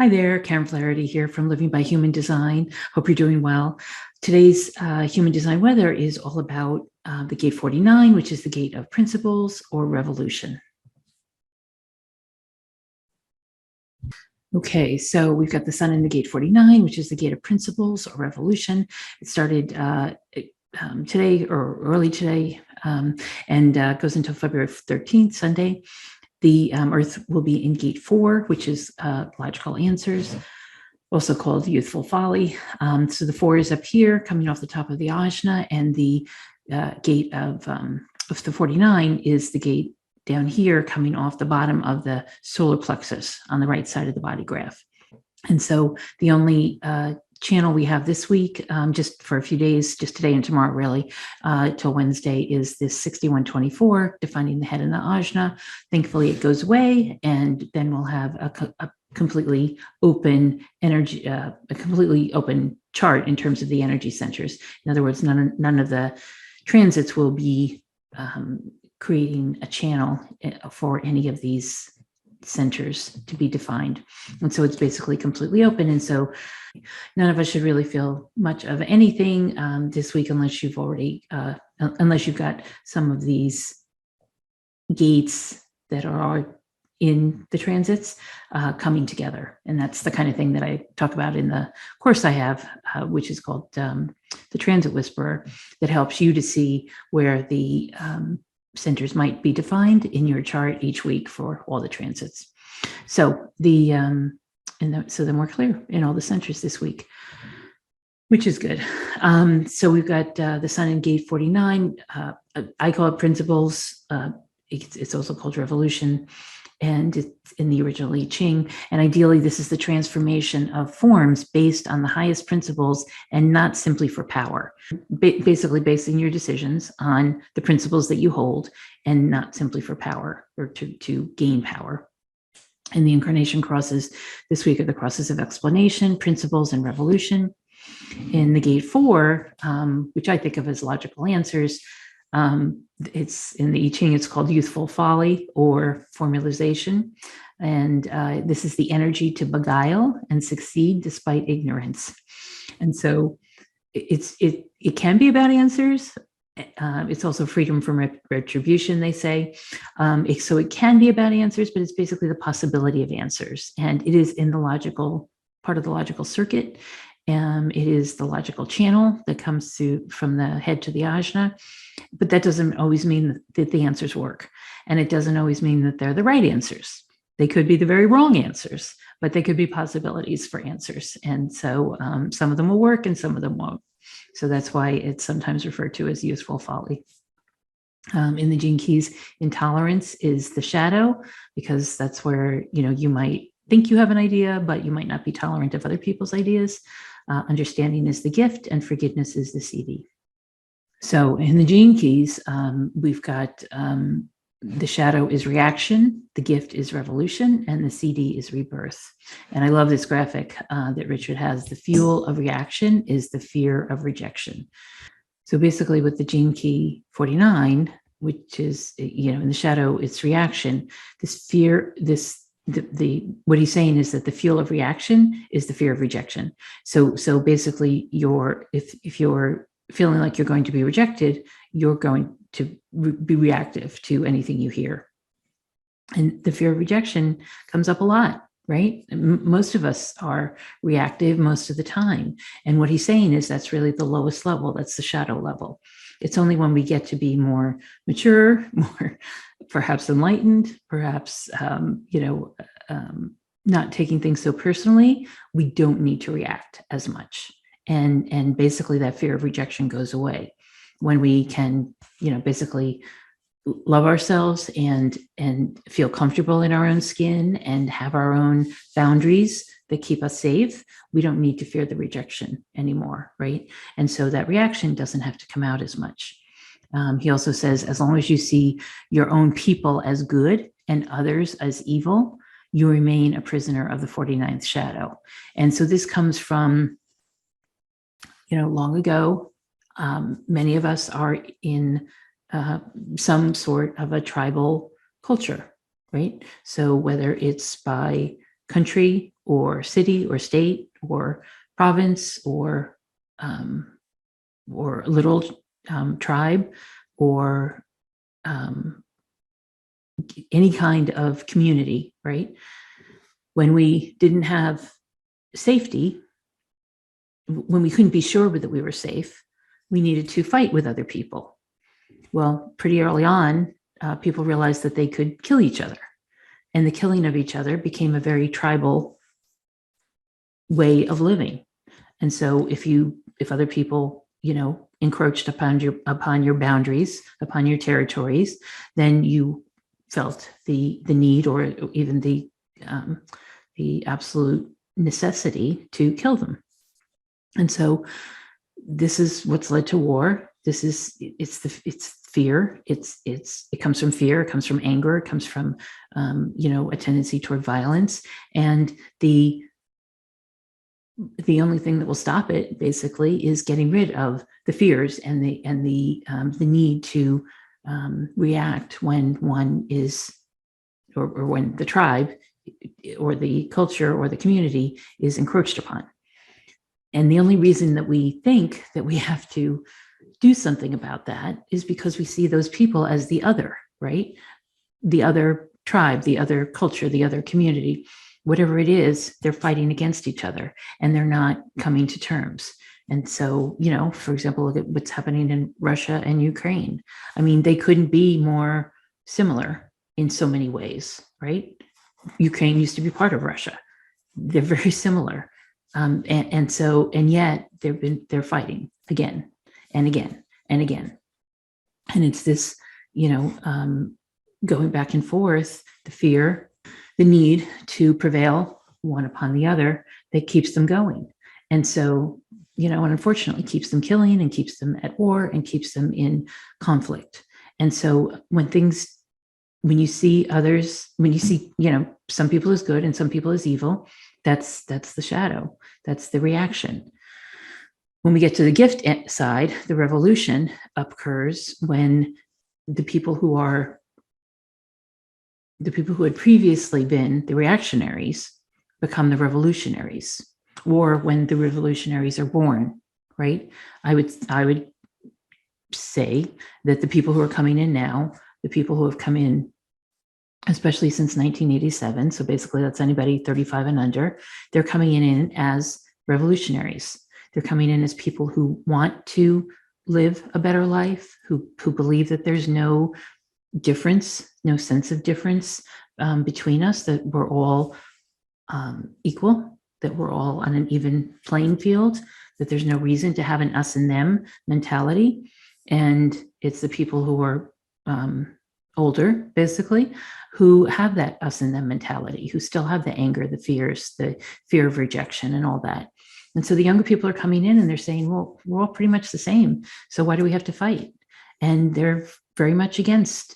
Hi there, Karen Flaherty here from Living by Human Design. Hope you're doing well. Today's Human Design weather is all about the gate 49, which is the gate of principles or revolution. Okay, so we've got the sun in the gate 49, which is the gate of principles or revolution. It started today or early today and goes until February 13th, Sunday. The Earth will be in gate 4, which is logical answers, also called youthful folly. So the 4 is up here coming off the top of the ajna, and the gate of the 49 is the gate down here coming off the bottom of the solar plexus on the right side of the body graph. And so the only channel we have this week, just for a few days, just today and tomorrow really, till Wednesday, is this 6124, defining the head and the ajna. Thankfully it goes away, and then we'll have a completely open energy, a completely open chart in terms of the energy centers. In other words, none of the transits will be creating a channel for any of these centers to be defined. And so it's basically completely open. And so none of us should really feel much of anything this week unless you've already, unless you've got some of these gates that are in the transits coming together. And that's the kind of thing that I talk about in the course I have, which is called the Transit Whisperer, that helps you to see where the centers might be defined in your chart each week for all the transits. So so then we're clear in all the centers this week, which is good. So we've got the sun in gate 49. I call it principles. It's also called revolution, and it's in the original I Ching. And ideally, this is the transformation of forms based on the highest principles and not simply for power. Basically basing your decisions on the principles that you hold and not simply for power or to gain power. And the incarnation crosses this week are the crosses of explanation, principles, and revolution. In the gate 4, which I think of as logical answers, it's in the I Ching, it's called youthful folly or formalization. And this is the energy to beguile and succeed despite ignorance. And so it can be about answers. It's also freedom from retribution, they say. So it can be about answers, but it's basically the possibility of answers. And it is in the logical part of the logical circuit. It is the logical channel that comes through from the head to the ajna, but that doesn't always mean that the answers work. And it doesn't always mean that they're the right answers. They could be the very wrong answers, but they could be possibilities for answers. And so some of them will work and some of them won't. So that's why it's sometimes referred to as youthful folly. In the Gene Keys, intolerance is the shadow, because that's where, you might think you have an idea, but you might not be tolerant of other people's ideas. Understanding is the gift, and forgiveness is the CD. So in the Gene Keys, we've got the shadow is reaction, the gift is revolution, and the CD is rebirth. And I love this graphic that Richard has. The fuel of reaction is the fear of rejection. So basically with the Gene Key 49, which is, in the shadow, it's reaction, this fear, what he's saying is that the fuel of reaction is the fear of rejection. So basically if you're feeling like you're going to be rejected, you're going to be reactive to anything you hear. And the fear of rejection comes up a lot, right? Most of us are reactive most of the time. And what he's saying is that's really the lowest level. That's the shadow level. It's only when we get to be more mature, more perhaps enlightened, perhaps, not taking things so personally, we don't need to react as much. And basically that fear of rejection goes away when we can, basically love ourselves and feel comfortable in our own skin and have our own boundaries that keep us safe. We don't need to fear the rejection anymore, right? And so that reaction doesn't have to come out as much. He also says, as long as you see your own people as good and others as evil, you remain a prisoner of the 49th shadow. And so this comes from, long ago. Many of us are in some sort of a tribal culture, right? So whether it's by country or city or state or province or little tribe or any kind of community, right? When we didn't have safety, when we couldn't be sure that we were safe, we needed to fight with other people. Well, pretty early on, people realized that they could kill each other. And the killing of each other became a very tribal way of living. And so if other people, encroached upon your boundaries, upon your territories, then you felt the need or even the absolute necessity to kill them. And so this is what's led to war. It's fear. It comes from fear. It comes from anger. It comes from, a tendency toward violence. And the only thing that will stop it basically is getting rid of the fears and the need to react when one is, or when the tribe or the culture or the community is encroached upon. And the only reason that we think that we have to do something about that is because we see those people as the other, right? The other tribe, the other culture, the other community, whatever it is, they're fighting against each other and they're not coming to terms. And so, for example, look at what's happening in Russia and Ukraine. I mean, they couldn't be more similar in so many ways, right? Ukraine used to be part of Russia. They're very similar. And yet they're fighting again and again and again. And it's this, going back and forth, the fear, the need to prevail one upon the other that keeps them going. And so, and unfortunately keeps them killing and keeps them at war and keeps them in conflict. And so when you see others, when you see, some people as good and some people as evil, that's the shadow. That's the reaction. When we get to the gift side, the revolution occurs when the people who had previously been the reactionaries become the revolutionaries, or when the revolutionaries are born, right? I would say that the people who are coming in now, the people who have come in, especially since 1987, so basically that's anybody 35 and under, they're coming in as revolutionaries. They're coming in as people who want to live a better life, who believe that there's no difference, no sense of difference between us, that we're all equal, that we're all on an even playing field, that there's no reason to have an us and them mentality. And it's the people who are older, basically, who have that us and them mentality, who still have the anger, the fears, the fear of rejection and all that. And so the younger people are coming in and they're saying, well, we're all pretty much the same. So why do we have to fight? And they're very much against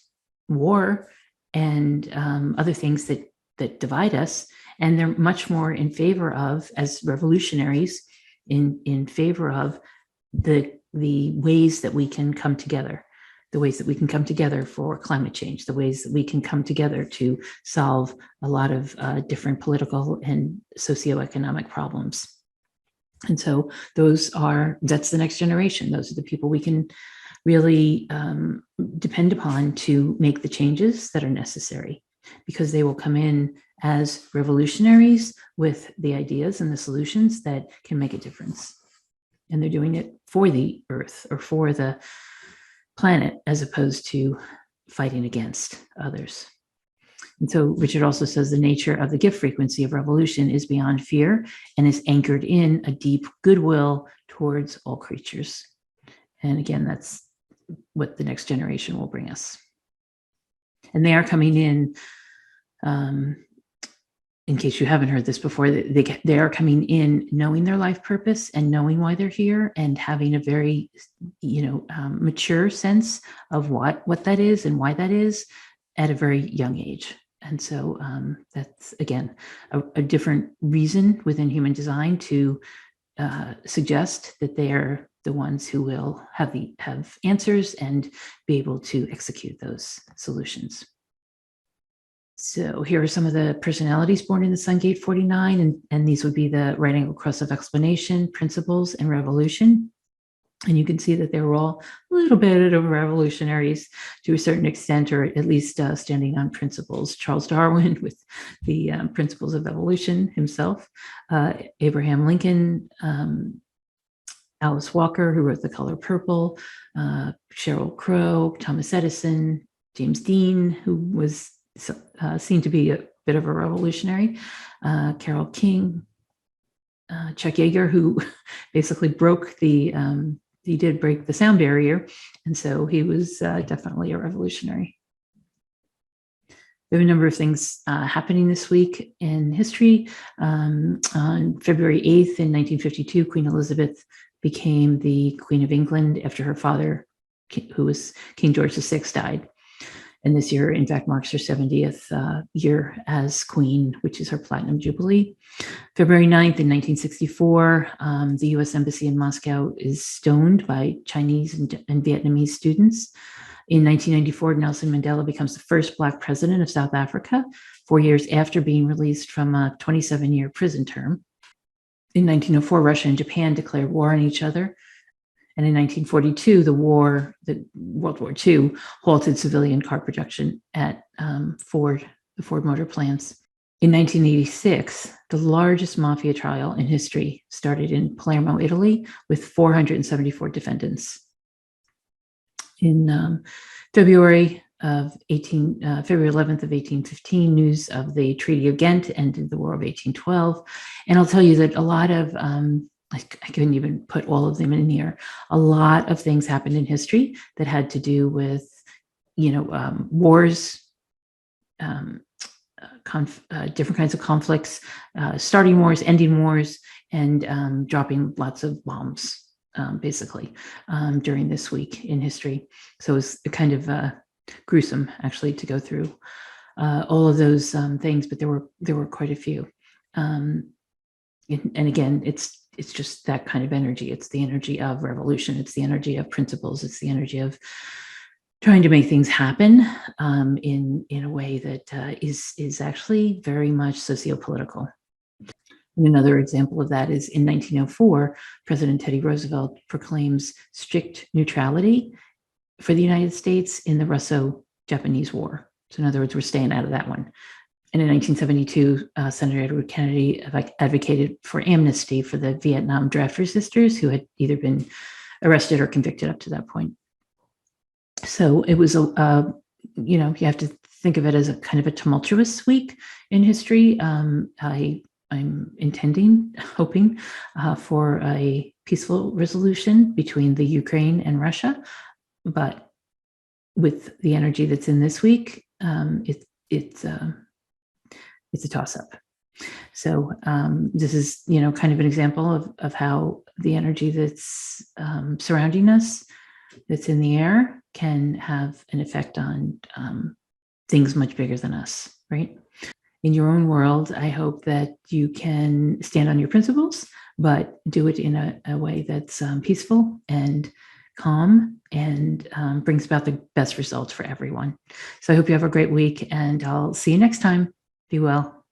war and other things that divide us. And they're much more in favor of, as revolutionaries, in favor of the ways that we can come together, the ways that we can come together for climate change, the ways that we can come together to solve a lot of different political and socioeconomic problems. And so that's the next generation. Those are the people we can really depend upon to make the changes that are necessary, because they will come in as revolutionaries with the ideas and the solutions that can make a difference. And they're doing it for the earth or for the planet, as opposed to fighting against others. And so Richard also says the nature of the gift frequency of revolution is beyond fear and is anchored in a deep goodwill towards all creatures. And again, that's what the next generation will bring us. And they are coming in case you haven't heard this before, they are coming in knowing their life purpose and knowing why they're here, and having a very, mature sense of what that is and why that is at a very young age. And so that's, again, a different reason within human design to suggest that they are the ones who will have answers and be able to execute those solutions. So here are some of the personalities born in the Sungate 49, and these would be the right angle cross of explanation, principles, and revolution. And you can see that they were all a little bit of revolutionaries to a certain extent, or at least standing on principles. Charles Darwin with the principles of evolution himself, Abraham Lincoln, Alice Walker, who wrote The Color Purple, Sheryl Crow, Thomas Edison, James Dean, who was seen to be a bit of a revolutionary, Carole King, Chuck Yeager, who basically broke he did break the sound barrier, and so he was definitely a revolutionary. We have a number of things happening this week in history. On February 8th in 1952, Queen Elizabeth became the Queen of England after her father, who was King George VI, died. And this year, in fact, marks her 70th year as queen, which is her platinum jubilee. February 9th in 1964, the US Embassy in Moscow is stoned by Chinese and Vietnamese students. In 1994, Nelson Mandela becomes the first Black president of South Africa, 4 years after being released from a 27-year prison term. In 1904, Russia and Japan declared war on each other. And in 1942, the World War II, halted civilian car production at the Ford Motor plants. In 1986, the largest mafia trial in history started in Palermo, Italy, with 474 defendants. In February 11th of 1815, news of the Treaty of Ghent ended the War of 1812. And I'll tell you that a lot of I couldn't even put all of them in here. A lot of things happened in history that had to do with, wars, different kinds of conflicts, starting wars, ending wars, and dropping lots of bombs, basically, during this week in history. So it was kind of gruesome, actually, to go through all of those things, but there were quite a few. And again, it's just that kind of energy. It's the energy of revolution. It's the energy of principles. It's the energy of trying to make things happen in a way that is actually very much sociopolitical. And another example of that is in 1904, President Teddy Roosevelt proclaims strict neutrality for the United States in the Russo-Japanese War. So in other words, we're staying out of that one. And in 1972, Senator Edward Kennedy advocated for amnesty for the Vietnam draft resistors who had either been arrested or convicted up to that point. So it was you have to think of it as a kind of a tumultuous week in history. I'm hoping for a peaceful resolution between the Ukraine and Russia, but with the energy that's in this week, it's a toss-up. So this is, kind of an example of how the energy that's surrounding us, that's in the air, can have an effect on things much bigger than us, right? In your own world, I hope that you can stand on your principles, but do it in a way that's peaceful and calm and brings about the best results for everyone. So I hope you have a great week, and I'll see you next time. Be well.